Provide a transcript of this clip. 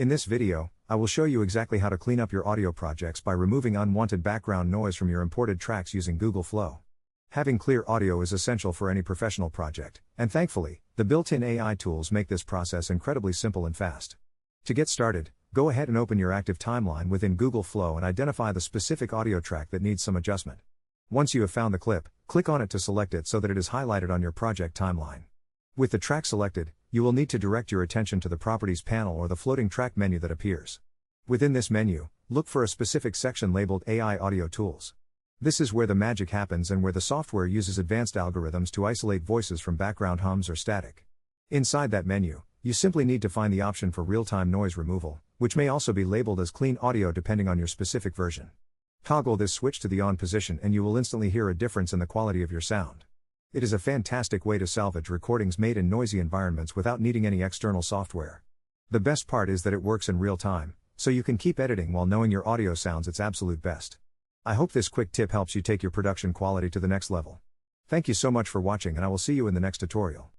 In this video, I will show you exactly how to clean up your audio projects by removing unwanted background noise from your imported tracks using Google Flow. Having clear audio is essential for any professional project, and thankfully, the built-in AI tools make this process incredibly simple and fast. To get started, go ahead and open your active timeline within Google Flow and identify the specific audio track that needs some adjustment. Once you have found the clip, click on it to select it so that it is highlighted on your project timeline. With the track selected, you will need to direct your attention to the Properties panel or the floating track menu that appears. Within this menu, look for a specific section labeled AI Audio Tools. This is where the magic happens and where the software uses advanced algorithms to isolate voices from background hums or static. Inside that menu, you simply need to find the option for real-time noise removal, which may also be labeled as clean audio depending on your specific version. Toggle this switch to the on position and you will instantly hear a difference in the quality of your sound. It is a fantastic way to salvage recordings made in noisy environments without needing any external software. The best part is that it works in real time, so you can keep editing while knowing your audio sounds its absolute best. I hope this quick tip helps you take your production quality to the next level. Thank you so much for watching and I will see you in the next tutorial.